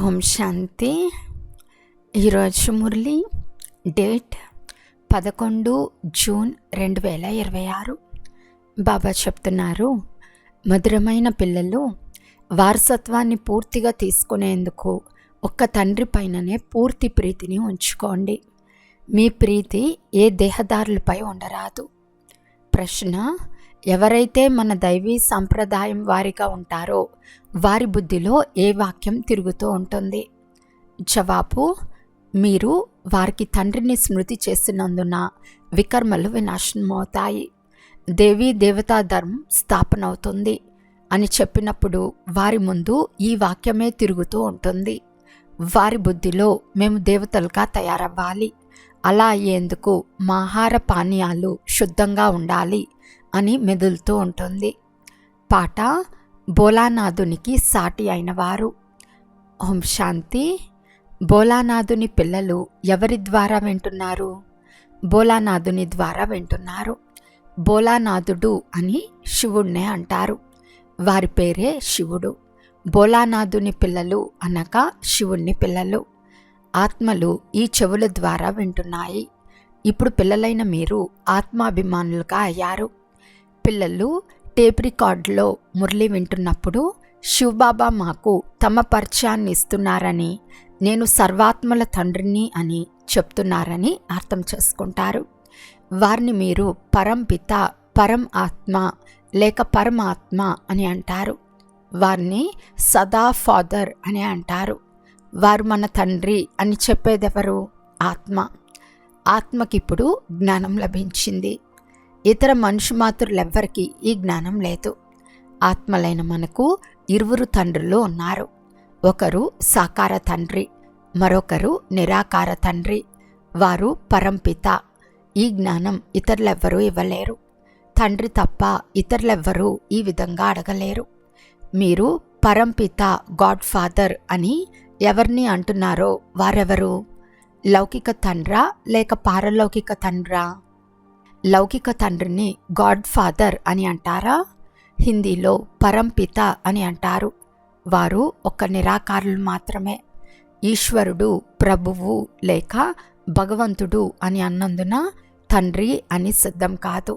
ఓం శాంతి. ఈరోజు Murali date 11 June 2026. బాబా చెప్తున్నారు, మధురమైన పిల్లలు, వారసత్వాన్ని పూర్తిగా తీసుకునేందుకు ఒక్క తండ్రి పైననే పూర్తి ప్రీతిని ఉంచుకోండి. మీ ప్రీతి ఏ దేహదారులపై ఉండరాదు. ప్రశ్న: ఎవరైతే మన దైవీ సంప్రదాయం వారిగా ఉంటారో వారి బుద్ధిలో ఏ వాక్యం తిరుగుతూ ఉంటుంది? జవాబు: మీరు వారికి తండ్రిని స్మృతి చేసినందున వికర్మలు వినాశనమవుతాయి, దేవీ దేవతా ధర్మం స్థాపన అవుతుంది అని చెప్పినప్పుడు వారి ముందు ఈ వాక్యమే తిరుగుతూ ఉంటుంది. వారి బుద్ధిలో మేము దేవతలుగా తయారవ్వాలి, అలా అయ్యేందుకు మా ఆహార పానీయాలు శుద్ధంగా ఉండాలి అని మెదులుతూ ఉంటుంది. పాట: భోలానాథునికి సాటి అయినవారు. ఓం శాంతి. భోలానాథుని పిల్లలు ఎవరి ద్వారా వింటున్నారు? భోలానాథుని ద్వారా వింటున్నారు. భోలానాథుడు అని శివుణ్ణే అంటారు. వారి పేరే శివుడు. భోలానాథుని పిల్లలు అనగా శివుణ్ణి పిల్లలు. ఆత్మలు ఈ చెవుల ద్వారా వింటున్నాయి. ఇప్పుడు పిల్లలైన మీరు ఆత్మాభిమానులుగా అయ్యారు. పిల్లలు టేప్ రికార్డులో మురళి వింటున్నప్పుడు శివబాబా మాకు తమ పరిచయాన్ని ఇస్తున్నారని, నేను సర్వాత్మల తండ్రిని అని చెప్తున్నారని అర్థం చేసుకుంటారు. వారిని మీరు పరంపిత, పరం ఆత్మ లేక పరమాత్మ అని అంటారు. వారిని సదా ఫాదర్ అని అంటారు. వారు మన తండ్రి అని చెప్పేదెవరు? ఆత్మ. ఆత్మకిప్పుడు జ్ఞానం లభించింది. ఇతర మనుషు మాతృలెవ్వరికీ ఈ జ్ఞానం లేదు. ఆత్మలైన మనకు ఇరువురు తండ్రులు ఉన్నారు. ఒకరు సాకార తండ్రి, మరొకరు నిరాకార తండ్రి. వారు పరంపిత. ఈ జ్ఞానం ఇతరులెవ్వరూ ఇవ్వలేరు. తండ్రి తప్ప ఇతరులెవ్వరూ ఈ విధంగా అడగలేరు. మీరు పరంపిత, గాడ్ ఫాదర్ అని ఎవరిని అంటున్నారో వారెవరు? లౌకిక తండ్రా లేక పారలౌకిక తండ్రా? లౌకిక తండ్రిని గాడ్ ఫాదర్ అని అంటారా? హిందీలో పరంపిత అని అంటారు. వారు ఒక్క నిరాకారులు మాత్రమే. ఈశ్వరుడు, ప్రభువు లేక భగవంతుడు అని అన్నందున తండ్రి అని సిద్ధం కాదు.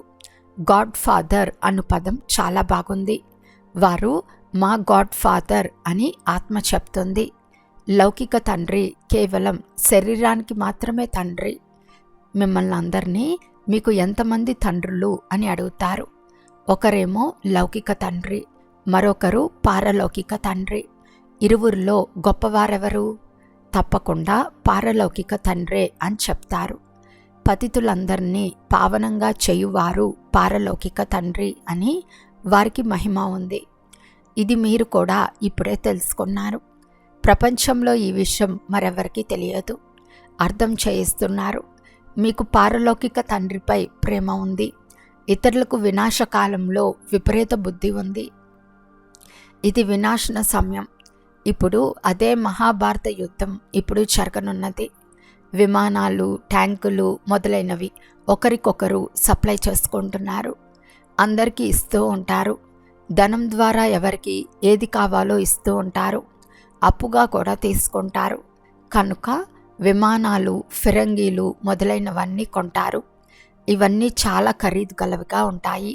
గాడ్ ఫాదర్ అను పదం చాలా బాగుంది. వారు మా గాడ్ ఫాదర్ అని ఆత్మ చెప్తుంది. లౌకిక తండ్రి కేవలం శరీరానికి మాత్రమే తండ్రి. మిమ్మల్ని అందరినీ మీకు ఎంతమంది తండ్రులు అని అడుగుతారు. ఒకరేమో లౌకిక తండ్రి, మరొకరు పారలౌకిక తండ్రి. ఇరువురిలో గొప్పవారెవరు? తప్పకుండా పారలౌకిక తండ్రే అని చెప్తారు. పతితులందరినీ పావనంగా చేయువారు పారలౌకిక తండ్రి అని వారికి మహిమ ఉంది. ఇది మీరు కూడా ఇప్పుడే తెలుసుకున్నారు. ప్రపంచంలో ఈ విషయం మరెవరికీ తెలియదు. అర్థం చేయిస్తున్నారు. మీకు పారలౌకిక తండ్రిపై ప్రేమ ఉంది. ఇతరులకు వినాశకాలంలో విపరీత బుద్ధి ఉంది. ఇది వినాశన సమయం. ఇప్పుడు అదే మహాభారత యుద్ధం ఇప్పుడు జరగనున్నది. విమానాలు, ట్యాంకులు మొదలైనవి ఒకరికొకరు సప్లై చేసుకుంటున్నారు. అందరికీ ఇస్తూ ఉంటారు. ధనం ద్వారా ఎవరికి ఏది కావాలో ఇస్తూ ఉంటారు. అప్పుగా కూడా తీసుకుంటారు. కనుక విమానాలు, ఫిరంగీలు మొదలైనవన్నీ కొంటారు. ఇవన్నీ చాలా ఖరీదు గలవిగా ఉంటాయి.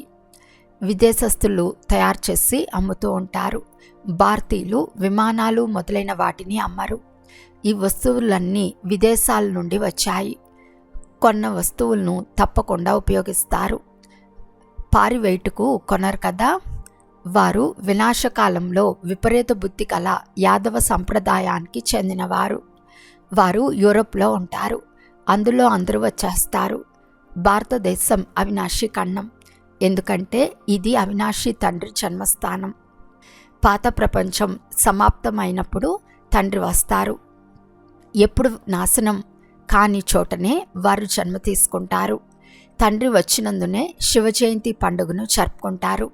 విదేశస్తులు తయారు చేసి అమ్ముతూ ఉంటారు. భారతీయులు విమానాలు మొదలైన వాటిని అమ్మరు. ఈ వస్తువులన్నీ విదేశాల నుండి వచ్చాయి. కొన్న వస్తువులను తప్పకుండా ఉపయోగిస్తారు. పారివేటుకు కొనరు కదా. వారు వినాశకాలంలో విపరీత బుద్ధి గల యాదవ సంప్రదాయానికి చెందినవారు. వారు యూరోప్లో ఉంటారు. అందులో అందరూ వచ్చేస్తారు. భారతదేశం అవినాశి ఖండం, ఎందుకంటే ఇది అవినాశి తండ్రి జన్మస్థానం. పాత ప్రపంచం సమాప్తమైనప్పుడు తండ్రి వస్తారు. ఎప్పుడు నాశనం కాని చోటనే వారు జన్మ తీసుకుంటారు. తండ్రి వచ్చినందునే శివ జయంతి పండుగను జరుపుకుంటారు.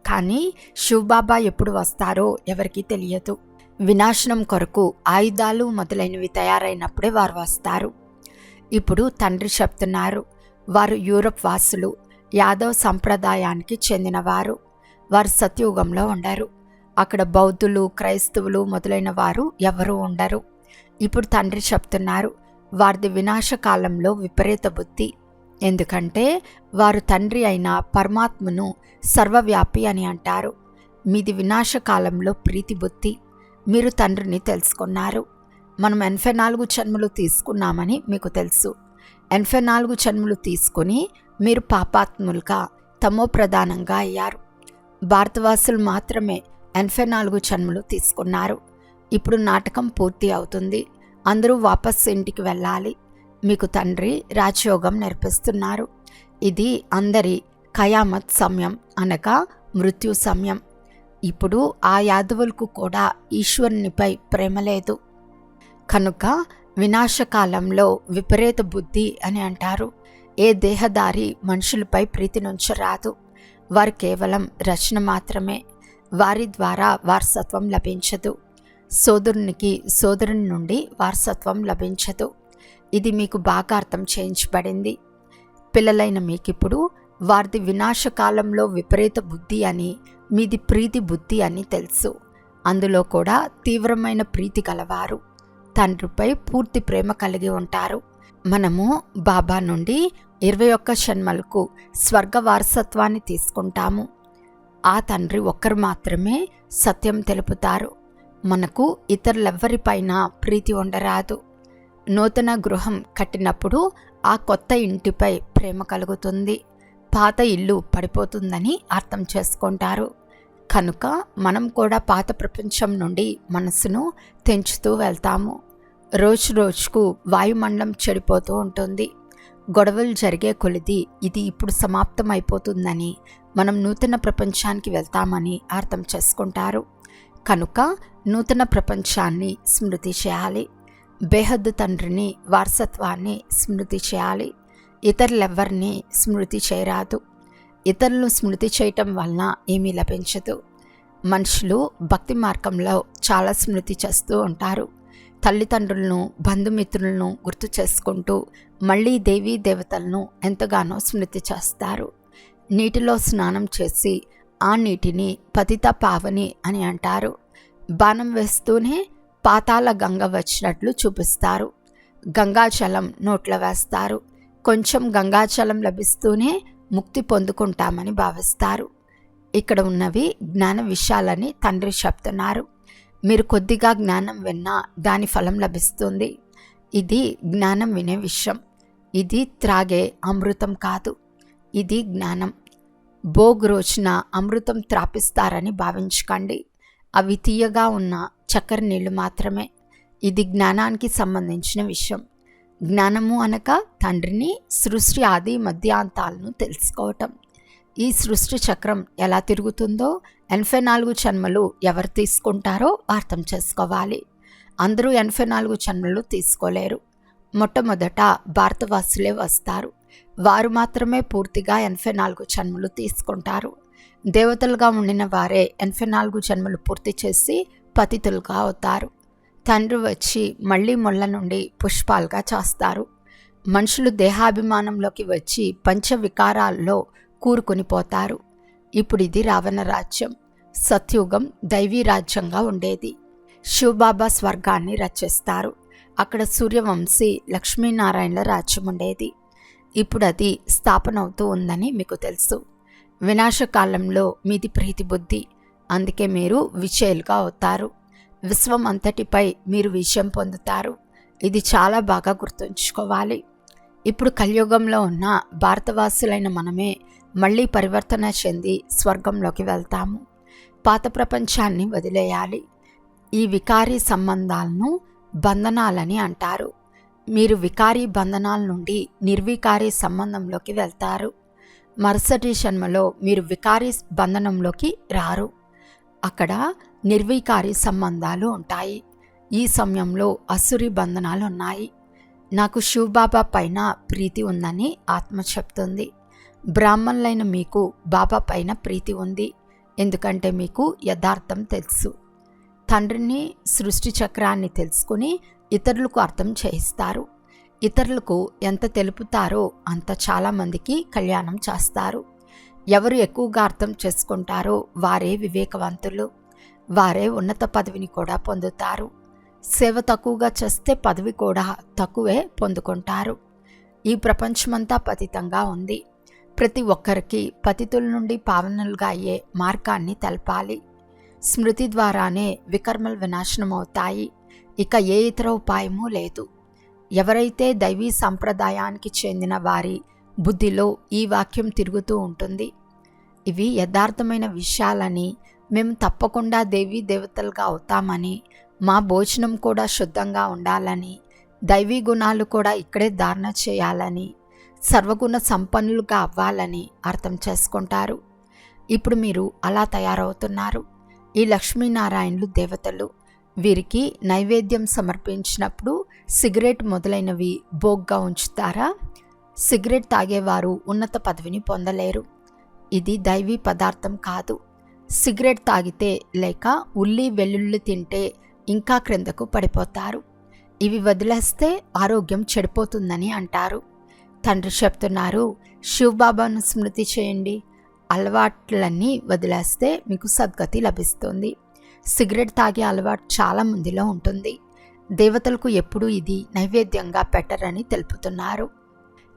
కానీ శివబాబా ఎప్పుడు వస్తారో ఎవరికీ తెలియదు. వినాశనం కొరకు ఆయుధాలు మొదలైనవి తయారైనప్పుడే వారు వస్తారు. ఇప్పుడు తండ్రి చెప్తున్నారు, వారు యూరప్ వాసులు, యాదవ్ సంప్రదాయానికి చెందినవారు. వారు సత్యుగంలో ఉండరు. అక్కడ బౌద్ధులు, క్రైస్తవులు మొదలైన వారు ఎవరూ ఉండరు. ఇప్పుడు తండ్రి చెప్తున్నారు, వారిది వినాశకాలంలో విపరీత బుద్ధి. ఎందుకంటే వారు తండ్రి అయిన పరమాత్మను సర్వవ్యాపి అని అంటారు. మీది వినాశకాలంలో ప్రీతి బుద్ధి. మీరు తండ్రిని తెలుసుకున్నారు. మనం 84 జన్మలు తీసుకున్నామని మీకు తెలుసు. 84 జన్మలు తీసుకుని మీరు పాపాత్ములుగా, తమో ప్రధానంగా అయ్యారు. భారతవాసులు మాత్రమే 84 జన్మలు తీసుకున్నారు. ఇప్పుడు నాటకం పూర్తి అవుతుంది. అందరూ వాపస్ ఇంటికి వెళ్ళాలి. మీకు తండ్రి రాజయోగం నేర్పిస్తున్నారు. ఇది అందరి ఖయామత్ సమయం, అనగా మృత్యు సమయం. ఇప్పుడు ఆ యాదవులకు కూడా ఈశ్వరునిపై ప్రేమ లేదు. కనుక వినాశకాలంలో విపరీత బుద్ధి అని అంటారు. ఏ దేహదారి మనుషులపై ప్రీతి నుంచి రాదు. వారు కేవలం రచన మాత్రమే. వారి ద్వారా వారసత్వం లభించదు. సోదరునికి సోదరుని నుండి వారసత్వం లభించదు. ఇది మీకు బాగా అర్థం చేయించబడింది. పిల్లలైన మీకిప్పుడు వారిది వినాశకాలంలో విపరీత బుద్ధి అని, మీది ప్రీతి బుద్ధి అని తెలుసు. అందులో కూడా తీవ్రమైన ప్రీతి గలవారు, తండ్రిపై పూర్తి ప్రేమ కలిగి ఉంటారు. మనము బాబా నుండి 21 జన్మలకు స్వర్గ వారసత్వాన్ని తీసుకుంటాము. ఆ తండ్రి ఒక్కరు మాత్రమే సత్యం తెలుపుతారు. మనకు ఇతరులెవ్వరిపైన ప్రీతి ఉండరాదు. నూతన గృహం కట్టినప్పుడు ఆ కొత్త ఇంటిపై ప్రేమ కలుగుతుంది. పాత ఇల్లు పడిపోతుందని అర్థం చేసుకుంటారు. కనుక మనం కూడా పాత ప్రపంచం నుండి మనసును తెంచుతూ వెళ్తాము. రోజు రోజుకు వాయుమండలం చెడిపోతూ ఉంటుంది. గొడవలు జరిగే కొలిది ఇది ఇప్పుడు సమాప్తం అయిపోతుందని, మనం నూతన ప్రపంచానికి వెళ్తామని అర్థం చేసుకుంటారు. కనుక నూతన ప్రపంచాన్ని స్మృతి చేయాలి. బేహద్దు తండ్రిని, వారసత్వాన్ని స్మృతి చేయాలి. ఇతరులెవ్వరిని స్మృతి చేయరాదు. ఇతరులను స్మృతి చేయటం వలన ఏమీ లభించదు. మనుషులు భక్తి మార్గంలో చాలా స్మృతి చేస్తూ ఉంటారు. తల్లిదండ్రులను, బంధుమిత్రులను గుర్తు చేసుకుంటూ మళ్ళీ దేవీ దేవతలను ఎంతగానో స్మృతి చేస్తారు. నీటిలో స్నానం చేసి ఆ నీటిని పతిత పావని అని అంటారు. బాణం వేస్తూనే పాతాళ గంగ వచ్చినట్లు చూపిస్తారు. గంగాజలం నోట్లో వేస్తారు. కొంచెం గంగాజలం లభిస్తూనే ముక్తి పొందుకుంటామని భావిస్తారు. ఇక్కడ ఉన్నవి జ్ఞాన విషయాలని తండ్రి చెప్తున్నారు. మీరు కొద్దిగా జ్ఞానం విన్నా దాని ఫలం లభిస్తుంది. ఇది జ్ఞానం వినే విషయం. ఇది త్రాగే అమృతం కాదు. ఇది జ్ఞానం. భోగ్ రోజున అమృతం త్రాపిస్తారని భావించకండి. అవి తీయగా ఉన్న చక్కెర నీళ్లు మాత్రమే. ఇది జ్ఞానానికి సంబంధించిన విషయం. జ్ఞానము అనగా తండ్రిని, సృష్టి ఆది మధ్యాంతాలను తెలుసుకోవటం. ఈ సృష్టి చక్రం ఎలా తిరుగుతుందో 84 జన్మలు ఎవరు తీసుకుంటారో అర్థం చేసుకోవాలి. అందరూ 84 జన్మలు తీసుకోలేరు. మొట్టమొదట భారతవాసులే వస్తారు. వారు మాత్రమే పూర్తిగా 84 జన్మలు తీసుకుంటారు. దేవతలుగా ఉండిన వారే 84 జన్మలు పూర్తి చేసి పతితులుగా అవుతారు. తండ్రి వచ్చి మళ్ళీ ముళ్ళ నుండి పుష్పాలుగా చేస్తారు. మనుషులు దేహాభిమానంలోకి వచ్చి పంచవికారాల్లో కూరుకొని పోతారు. ఇప్పుడు ఇది రావణ రాజ్యం. సత్యుగం దైవీ రాజ్యంగా ఉండేది. శివబాబా స్వర్గాన్ని రచిస్తారు. అక్కడ సూర్యవంశీ లక్ష్మీనారాయణల రాజ్యం ఉండేది. ఇప్పుడు అది స్థాపన అవుతూ ఉందని మీకు తెలుసు. వినాశకాలంలో మీది ప్రీతి బుద్ధి. అందుకే మీరు విజయులుగా అవుతారు. విశ్వం అంతటిపై మీరు విజయం పొందుతారు. ఇది చాలా బాగా గుర్తుంచుకోవాలి. ఇప్పుడు కలియుగంలో ఉన్న భారతవాసులైన మనమే మళ్ళీ పరివర్తన చెంది స్వర్గంలోకి వెళ్తాము. పాత ప్రపంచాన్ని వదిలేయాలి. ఈ వికారీ సంబంధాలను బంధనాలని అంటారు. మీరు వికారీ బంధనాల నుండి నిర్వికారీ సంబంధంలోకి వెళ్తారు. మరుసటి జన్మలో మీరు వికారీ బంధనంలోకి రారు. అక్కడ నిర్వికారీ సంబంధాలు ఉంటాయి. ఈ సమయంలో అసురీ బంధనాలు ఉన్నాయి. నాకు శివబాబా పైన ప్రీతి ఉందని ఆత్మ చెప్తుంది. బ్రాహ్మణులైన మీకు బాబా పైన ప్రీతి ఉంది. ఎందుకంటే మీకు యథార్థం తెలుసు. తండ్రిని, సృష్టి చక్రాన్ని తెలుసుకుని ఇతరులకు అర్థం చేయిస్తారు. ఇతరులకు ఎంత తెలుపుతారో అంత చాలామందికి కళ్యాణం చేస్తారు. ఎవరు ఎక్కువగా అర్థం చేసుకుంటారో వారే వివేకవంతులు. వారే ఉన్నత పదవిని కూడా పొందుతారు. సేవ తక్కువగా చేస్తే పదవి కూడా తక్కువే పొందుకుంటారు. ఈ ప్రపంచమంతా పతితంగా ఉంది. ప్రతి ఒక్కరికి పతితుల నుండి పావనులుగా అయ్యే మార్గాన్ని తెలపాలి. స్మృతి ద్వారానే వికర్మలు వినాశనమవుతాయి. ఇక ఏ ఇతర ఉపాయమూ లేదు. ఎవరైతే దైవీ సంప్రదాయానికి చెందిన వారి బుద్ధిలో ఈ వాక్యం తిరుగుతూ ఉంటుంది. ఇవి యథార్థమైన విషయాలని, మేము తప్పకుండా దేవీ దేవతలుగా అవుతామని, మా భోజనం కూడా శుద్ధంగా ఉండాలని, దైవీ గుణాలు కూడా ఇక్కడే ధారణ చేయాలని, సర్వగుణ సంపన్నులుగా అవ్వాలని అర్థం చేసుకుంటారు. ఇప్పుడు మీరు అలా తయారవుతున్నారు. ఈ లక్ష్మీనారాయణులు దేవతలు. వీరికి నైవేద్యం సమర్పించినప్పుడు సిగరెట్ మొదలైనవి భోగ్గా ఉంచుతారా? సిగరెట్ తాగేవారు ఉన్నత పదవిని పొందలేరు. ఇది దైవీ పదార్థం కాదు. సిగరెట్ తాగితే లేక ఉల్లి వెల్లుల్లి తింటే ఇంకా క్రిందకు పడిపోతారు. ఇవి వదిలేస్తే ఆరోగ్యం చెడిపోతుందని అంటారు. తండ్రి చెప్తున్నారు, శివబాబాను స్మృతి చేయండి. అలవాట్లన్నీ వదిలేస్తే మీకు సద్గతి లభిస్తుంది. సిగరెట్ తాగే అలవాటు చాలా మందిలో ఉంటుంది. దేవతలకు ఎప్పుడూ ఇది నైవేద్యంగా పెట్టరని తెలుపుతున్నారు.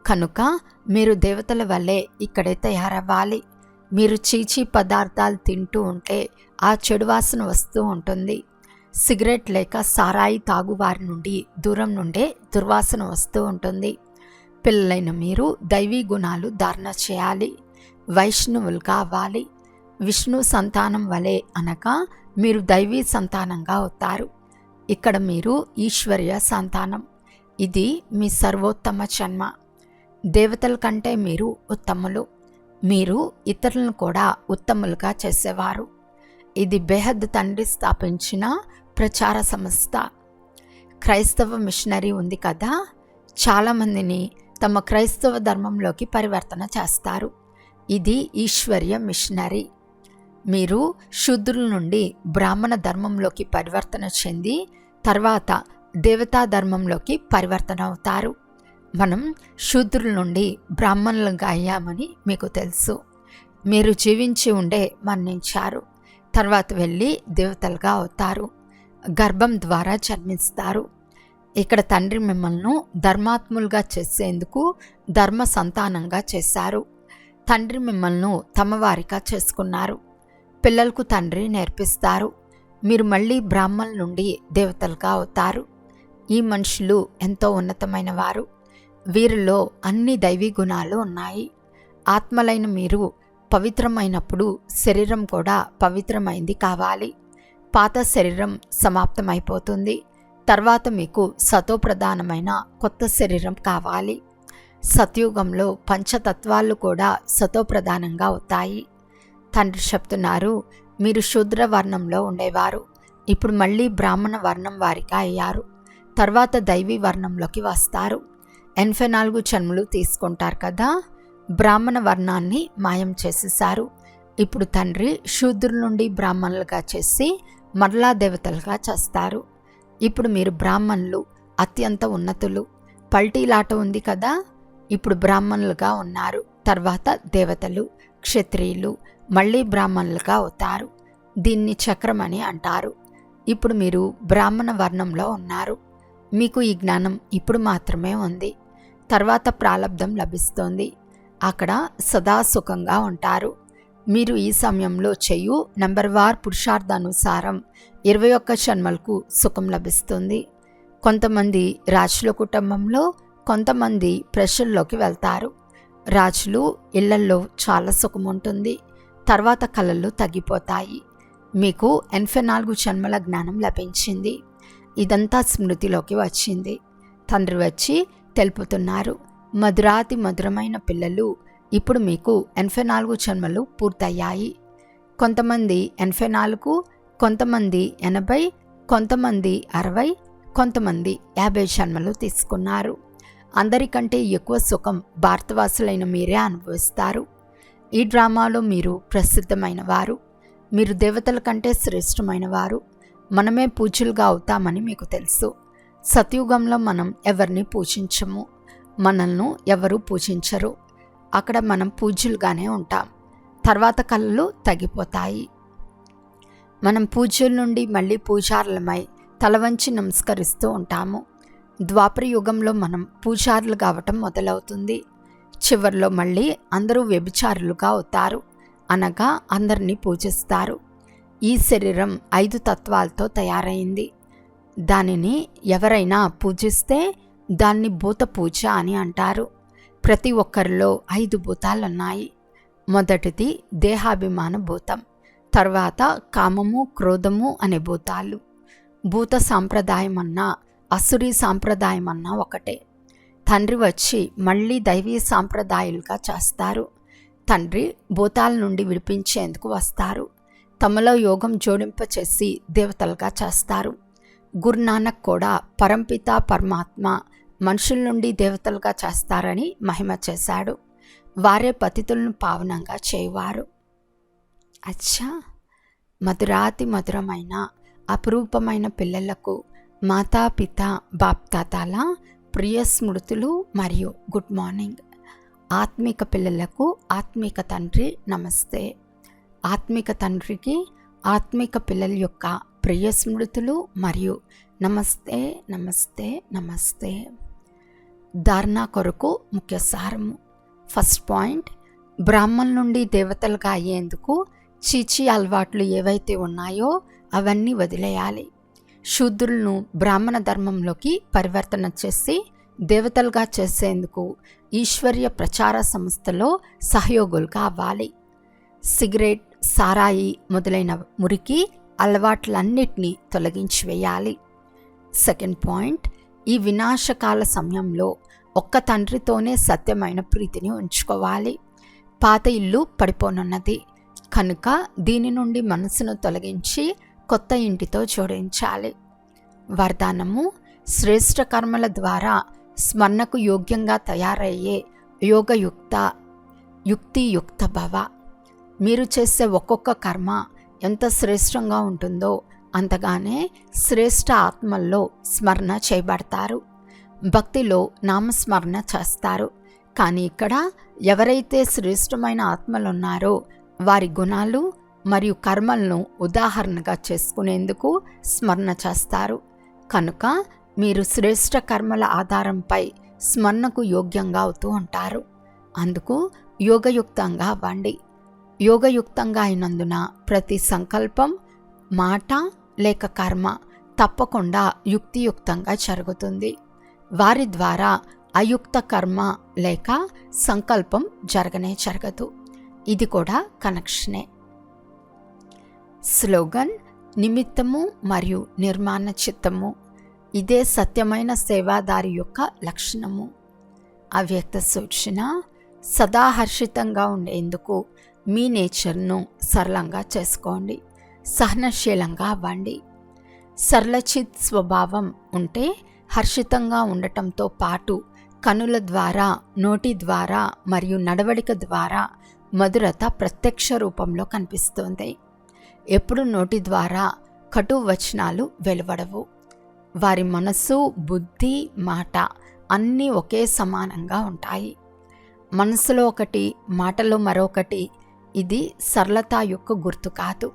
కనుక మీరు దేవతల వల్లే ఇక్కడే తయారవ్వాలి. మీరు చీచీ పదార్థాలు తింటూ ఉంటే ఆ చెడు వాసన వస్తూ ఉంటుంది. సిగరెట్ లేక సారాయి తాగువారి నుండి దూరం నుండే దుర్వాసన వస్తూ ఉంటుంది. పిల్లలైన మీరు దైవీ గుణాలు ధారణ చేయాలి. వైష్ణవులుగా అవ్వాలి. విష్ణు సంతానం వలె అనగా మీరు దైవీ సంతానంగా అవుతారు. ఇక్కడ మీరు ఈశ్వర్య సంతానం. ఇది మీ సర్వోత్తమ జన్మ. దేవతల కంటే మీరు ఉత్తములు. మీరు ఇతరులను కూడా ఉత్తములుగా చేసేవారు. ఇది బేహద్ తండ్రి స్థాపించిన ప్రచార సంస్థ. క్రైస్తవ మిషనరీ ఉంది కదా, చాలామందిని తమ క్రైస్తవ ధర్మంలోకి పరివర్తన చేస్తారు. ఇది ఈశ్వర్య మిషనరీ. మీరు శూద్రుల నుండి బ్రాహ్మణ ధర్మంలోకి పరివర్తన చెంది తర్వాత దేవతా ధర్మంలోకి పరివర్తన అవుతారు. మనం శూద్రుల నుండి బ్రాహ్మణులుగా అయ్యామని మీకు తెలుసు. మీరు జీవించి ఉండే మరణించారు. తర్వాత వెళ్ళి దేవతలుగా అవుతారు. గర్భం ద్వారా జన్మిస్తారు. ఇక్కడ తండ్రి మిమ్మల్ని ధర్మాత్ములుగా చేసేందుకు ధర్మ సంతానంగా చేశారు. తండ్రి మిమ్మల్ని తమ వారిగా చేసుకున్నారు. పిల్లలకు తండ్రి నేర్పిస్తారు. మీరు మళ్ళీ బ్రాహ్మణుల నుండి దేవతలుగా అవుతారు. ఈ మనుషులు ఎంతో ఉన్నతమైన వారు. వీరిలో అన్ని దైవీ గుణాలు ఉన్నాయి. ఆత్మలైన మీరు పవిత్రమైనప్పుడు శరీరం కూడా పవిత్రమైంది కావాలి. పాత శరీరం సమాప్తమైపోతుంది. తర్వాత మీకు సతోప్రధానమైన కొత్త శరీరం కావాలి. సత్యుగంలో పంచతత్వాలు కూడా సతోప్రధానంగా అవుతాయి. తండ్రి చెప్తున్నారు, మీరు శూద్ర వర్ణంలో ఉండేవారు. ఇప్పుడు మళ్ళీ బ్రాహ్మణ వర్ణం వారిగా అయ్యారు. తర్వాత దైవీ వర్ణంలోకి వస్తారు. 84 జన్మలు తీసుకుంటారు కదా. బ్రాహ్మణ వర్ణాన్ని మాయం చేసేశారు. ఇప్పుడు తండ్రి శూద్రుల నుండి బ్రాహ్మణులుగా చేసి మరలా దేవతలుగా చేస్తారు. ఇప్పుడు మీరు బ్రాహ్మణులు, అత్యంత ఉన్నతులు. పల్టీలాట ఉంది కదా. ఇప్పుడు బ్రాహ్మణులుగా ఉన్నారు. తర్వాత దేవతలు, క్షత్రియులు, మళ్ళీ బ్రాహ్మణులుగా అవుతారు. దీన్ని చక్రం అని అంటారు. ఇప్పుడు మీరు బ్రాహ్మణ వర్ణంలో ఉన్నారు. మీకు ఈ జ్ఞానం ఇప్పుడు మాత్రమే ఉంది. తర్వాత ప్రాలబ్ధం లభిస్తోంది. అక్కడ సదా సుఖంగా ఉంటారు. మీరు ఈ సమయంలో చేయు నంబర్వార్ పురుషార్థానుసారం 21 జన్మలకు సుఖం లభిస్తుంది. కొంతమంది రాజుల కుటుంబంలో, కొంతమంది ప్రజల్లోకి వెళ్తారు. రాజులు ఇళ్లల్లో చాలా సుఖం ఉంటుంది. తర్వాత కళలు తగ్గిపోతాయి. మీకు 84 జన్మల జ్ఞానం లభించింది. ఇదంతా స్మృతిలోకి వచ్చింది. తండ్రి వచ్చి తెలుపుతున్నారు, మధురాతి మధురమైన పిల్లలు, ఇప్పుడు మీకు 84 జన్మలు పూర్తయ్యాయి. కొంతమంది 84, కొంతమంది 80, కొంతమంది 60, కొంతమంది 50 జన్మలు తీసుకున్నారు. అందరికంటే ఎక్కువ సుఖం భారతవాసులైన మీరే అనుభవిస్తారు. ఈ డ్రామాలో మీరు ప్రసిద్ధమైన వారు. మీరు దేవతల కంటే శ్రేష్టమైన వారు. మనమే పూజ్యులుగా అవుతామని మీకు తెలుసు. సత్యుగంలో మనం ఎవరిని పూజించము. మనల్ని ఎవరు పూజించరు. అక్కడ మనం పూజ్యులుగానే ఉంటాం. తర్వాత కళలు తగ్గిపోతాయి. మనం పూజ్యుల నుండి మళ్ళీ పూజారులమై తల వంచి నమస్కరిస్తూ ఉంటాము. ద్వాపర యుగంలో మనం పూజారులు కావటం మొదలవుతుంది. చివరిలో మళ్ళీ అందరూ వ్యభిచారులుగా అవుతారు, అనగా అందరినీ పూజిస్తారు. ఈ శరీరం 5 తత్వాలతో తయారైంది. దానిని ఎవరైనా పూజిస్తే దాన్ని భూత పూజ అని అంటారు. ప్రతి ఒక్కరిలో 5 భూతాలున్నాయి. మొదటిది దేహాభిమాన భూతం, తర్వాత కామము, క్రోధము అనే భూతాలు. భూత సాంప్రదాయం అన్నా అసురీ సాంప్రదాయం అన్నా ఒకటే. తండ్రి వచ్చి మళ్ళీ దైవీ సాంప్రదాయాలుగా చేస్తారు. తండ్రి భూతాల నుండి విడిపించేందుకు వస్తారు. తమలో యోగం జోడింపచేసి దేవతలుగా చేస్తారు. గురునానక్ కూడా పరంపిత పరమాత్మ మనుషుల నుండి దేవతలుగా చేస్తారని మహిమ చేశాడు. వారే పతితులను పావనంగా చేయువారు. అచ్చా, మధురాతి మధురమైన అపురూపమైన పిల్లలకు మాతాపిత బాప్తాతాల ప్రియ స్మృతులు మరియు గుడ్ మార్నింగ్. ఆత్మిక పిల్లలకు ఆత్మిక తండ్రి నమస్తే. ఆత్మిక తండ్రికి ఆత్మిక పిల్లల యొక్క ప్రియ స్మృతులు మరియు నమస్తే నమస్తే నమస్తే. ధారణ కొరకు ముఖ్య సారము. ఫస్ట్ పాయింట్, బ్రాహ్మణుల నుండి దేవతలుగా అయ్యేందుకు చీచీ అలవాట్లు ఏవైతే ఉన్నాయో అవన్నీ వదిలేయాలి. శూద్రులను బ్రాహ్మణ ధర్మంలోకి పరివర్తన చేసి దేవతలుగా చేసేందుకు ఈశ్వర్య ప్రచార సంస్థలో సహయోగులుగా అవ్వాలి. సిగరెట్, సారాయి మొదలైన మురికి అలవాట్లన్నిటినీ తొలగించి వేయాలి. సెకండ్ పాయింట్, ఈ వినాశకాల సమయంలో ఒక్క తండ్రితోనే సత్యమైన ప్రీతిని ఉంచుకోవాలి. పాత ఇల్లు పడిపోనున్నది కనుక దీని నుండి మనసును తొలగించి కొత్త ఇంటితో జోడించాలి. వరదానము: శ్రేష్ఠ కర్మల ద్వారా స్మరణకు యోగ్యంగా తయారయ్యే యుక్తియుక్త భవ. మీరు చేసే ఒక్కొక్క కర్మ ఎంత శ్రేష్టంగా ఉంటుందో అంతగానే శ్రేష్ఠ ఆత్మల్లో స్మరణ చేయబడతారు. భక్తిలో నామస్మరణ చేస్తారు. కానీ ఇక్కడ ఎవరైతే శ్రేష్టమైన ఆత్మలు ఉన్నారో వారి గుణాలు మరియు కర్మలను ఉదాహరణగా చేసుకునేందుకు స్మరణ చేస్తారు. కనుక మీరు శ్రేష్ఠ కర్మల ఆధారంపై స్మరణకు యోగ్యంగా అవుతూ ఉంటారు. అందుకు యోగయుక్తంగా అవ్వండి. యోగయుక్తంగా అయినందున ప్రతి సంకల్పం, మాట లేక కర్మ తప్పకుండా యుక్తియుక్తంగా జరుగుతుంది. వారి ద్వారా అయుక్త కర్మ లేక సంకల్పం జరగదు. ఇది కూడా కనెక్షనే. స్లోగన్: నిమిత్తము మరియు నిర్మాణ చిత్తము. ఇదే సత్యమైన సేవాదారి యొక్క లక్షణము. అవ్యక్త సూచన: సదా హర్షితంగా ఉండేందుకు మీ నేచర్ను సరళంగా చేసుకోండి. సహనశీలంగా అవ్వండి. సరళచిత్ స్వభావం ఉంటే హర్షితంగా ఉండటంతో పాటు కనుల ద్వారా, నోటి ద్వారా మరియు నడవడిక ద్వారా మధురత ప్రత్యక్ష రూపంలో కనిపిస్తుంది. ఎప్పుడు నోటి ద్వారా కటు వచనాలు వెలువడవు. వారి మనసు, బుద్ధి, మాట అన్నీ ఒకే సమానంగా ఉంటాయి. మనసులో ఒకటి, మాటలో మరొకటి. ఇది సరళత యొక్క గుర్తు కాదు.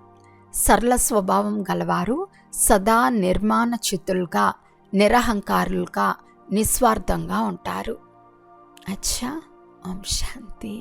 సరళ స్వభావం గలవారు సదా నిర్మాణ చిత్తులుగా, నిరహంకారులుగా, నిస్వార్థంగా ఉంటారు. అచ్చా, ఓం శాంతి.